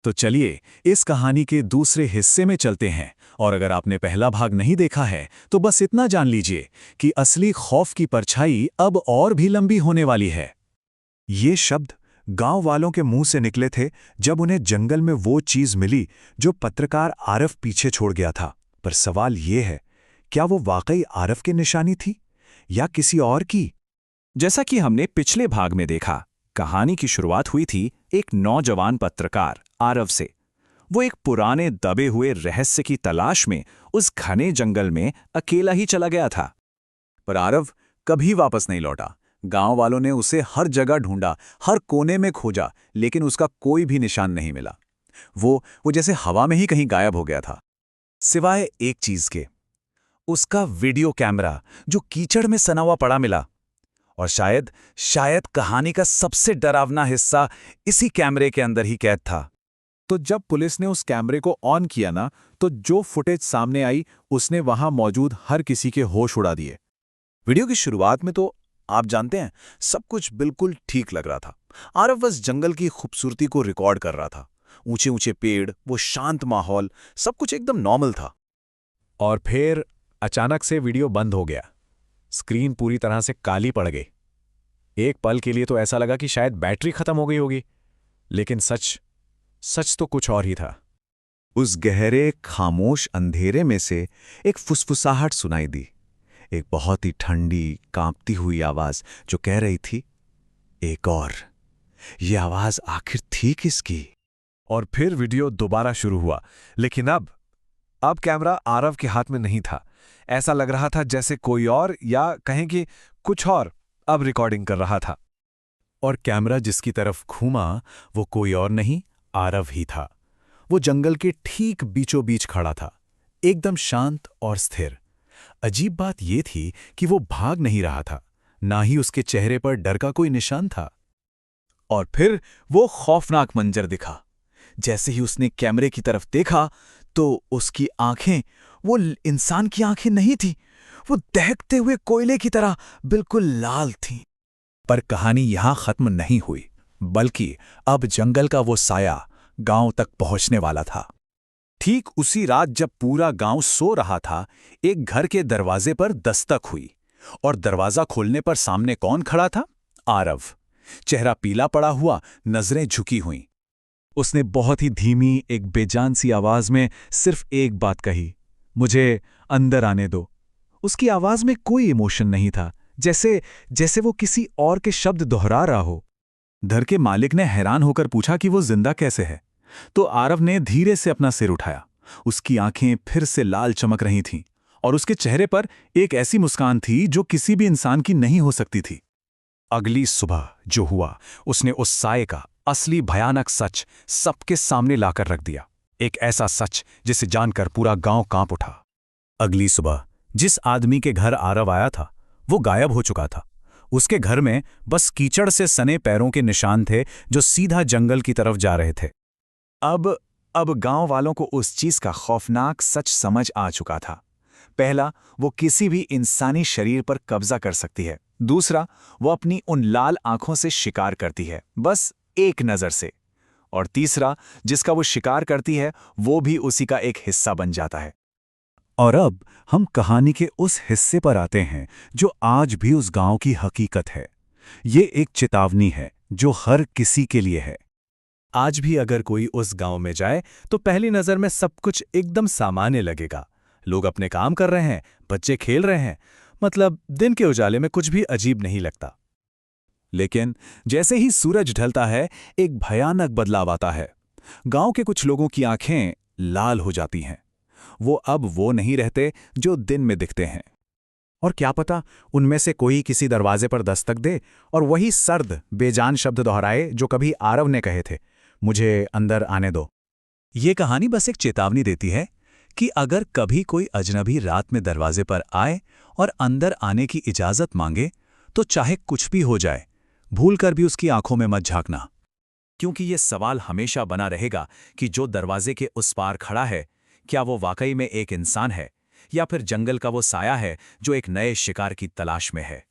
तो चलिए इस कहानी के दूसरे हिस्से में चलते हैं, और अगर आपने पहला भाग नहीं देखा है तो बस इतना जान लीजिए कि असली खौफ की परछाई अब और भी लंबी होने वाली है। ये शब्द गांव वालों के मुंह से निकले थे जब उन्हें जंगल में वो चीज मिली जो पत्रकार आरफ पीछे छोड़ गया था। पर सवाल ये है, क्या वो वाकई आरफ की निशानी थी या किसी और की? जैसा कि हमने पिछले भाग में देखा, कहानी की शुरुआत हुई थी एक नौजवान पत्रकार आरव से। वो एक पुराने दबे हुए रहस्य की तलाश में उस घने जंगल में अकेला ही चला गया था। पर आरव कभी वापस नहीं लौटा। गांव वालों ने उसे हर जगह ढूंढा, हर कोने में खोजा, लेकिन उसका कोई भी निशान नहीं मिला। वो जैसे हवा में ही कहीं गायब हो गया था, सिवाय एक चीज के, उसका वीडियो कैमरा जो कीचड़ में सना हुआ पड़ा मिला। और शायद कहानी का सबसे डरावना हिस्सा इसी कैमरे के अंदर ही कैद था। तो जब पुलिस ने उस कैमरे को ऑन किया ना, तो जो फुटेज सामने आई उसने वहां मौजूद हर किसी के होश उड़ा दिए। वीडियो की शुरुआत में तो आप जानते हैं, सब कुछ बिल्कुल ठीक लग रहा था। आरव बस जंगल की खूबसूरती को रिकॉर्ड कर रहा था। ऊंचे ऊंचे पेड़, वो शांत माहौल, सब कुछ एकदम नॉर्मल था। और फिर अचानक से वीडियो बंद हो गया। स्क्रीन पूरी तरह से काली पड़ गई। एक पल के लिए तो ऐसा लगा कि शायद बैटरी खत्म हो गई होगी, लेकिन सच तो कुछ और ही था। उस गहरे खामोश अंधेरे में से एक फुसफुसाहट सुनाई दी, एक बहुत ही ठंडी कांपती हुई आवाज जो कह रही थी, एक और। ये आवाज आखिर थी किसकी? और फिर वीडियो दोबारा शुरू हुआ, लेकिन अब कैमरा आरव के हाथ में नहीं था। ऐसा लग रहा था जैसे कोई और, या कहें कि कुछ और अब रिकॉर्डिंग कर रहा था। और कैमरा जिसकी तरफ घूमा वो कोई और नहीं, आरव ही था। वो जंगल के ठीक बीचों बीच खड़ा था, एकदम शांत और स्थिर। अजीब बात यह थी कि वो भाग नहीं रहा था, ना ही उसके चेहरे पर डर का कोई निशान था। और फिर वो खौफनाक मंजर दिखा। जैसे ही उसने कैमरे की तरफ देखा तो उसकी आंखें वो इंसान की आंखें नहीं थी, वो दहकते हुए कोयले की तरह बिल्कुल लाल थीं। पर कहानी यहां खत्म नहीं हुई, बल्कि अब जंगल का वो साया गांव तक पहुंचने वाला था। ठीक उसी रात जब पूरा गांव सो रहा था, एक घर के दरवाजे पर दस्तक हुई। और दरवाजा खोलने पर सामने कौन खड़ा था? आरव। चेहरा पीला पड़ा हुआ, नजरें झुकी हुईं। उसने बहुत ही धीमी, एक बेजान सी आवाज में सिर्फ एक बात कही, मुझे अंदर आने दो। उसकी आवाज में कोई इमोशन नहीं था, जैसे वो किसी और के शब्द दोहरा रहा हो। घर के मालिक ने हैरान होकर पूछा कि वो जिंदा कैसे है। तो आरव ने धीरे से अपना सिर उठाया। उसकी आंखें फिर से लाल चमक रही थीं, और उसके चेहरे पर एक ऐसी मुस्कान थी जो किसी भी इंसान की नहीं हो सकती थी। अगली सुबह जो हुआ, उसने उस साये का असली भयानक सच सबके सामने लाकर रख दिया। एक ऐसा सच जिसे जानकर पूरा गांव कांप उठा। अगली सुबह जिस आदमी के घर आरव आया था, वो गायब हो चुका था। उसके घर में बस कीचड़ से सने पैरों के निशान थे जो सीधा जंगल की तरफ जा रहे थे। अब गांव वालों को उस चीज का खौफनाक सच समझ आ चुका था। पहला, वो किसी भी इंसानी शरीर पर कब्जा कर सकती है। दूसरा, वो अपनी उन लाल आंखों से शिकार करती है, बस एक नजर से। और तीसरा, जिसका वो शिकार करती है वो भी उसी का एक हिस्सा बन जाता है। और अब हम कहानी के उस हिस्से पर आते हैं जो आज भी उस गांव की हकीकत है। ये एक चेतावनी है जो हर किसी के लिए है। आज भी अगर कोई उस गांव में जाए तो पहली नजर में सब कुछ एकदम सामान्य लगेगा। लोग अपने काम कर रहे हैं, बच्चे खेल रहे हैं, मतलब दिन के उजाले में कुछ भी अजीब नहीं लगता। लेकिन जैसे ही सूरज ढलता है, एक भयानक बदलाव आता है। गांव के कुछ लोगों की आंखें लाल हो जाती हैं। वो अब वो नहीं रहते जो दिन में दिखते हैं। और क्या पता, उनमें से कोई किसी दरवाजे पर दस्तक दे और वही सर्द, बेजान शब्द दोहराए जो कभी आरव ने कहे थे, मुझे अंदर आने दो। ये कहानी बस एक चेतावनी देती है कि अगर कभी कोई अजनबी रात में दरवाजे पर आए और अंदर आने की इजाजत मांगे, तो चाहे कुछ भी हो जाए, भूलकर भी उसकी आंखों में मत झांकना। क्योंकि ये सवाल हमेशा बना रहेगा कि जो दरवाजे के उस पार खड़ा है, क्या वो वाकई में एक इंसान है, या फिर जंगल का वो साया है जो एक नए शिकार की तलाश में है।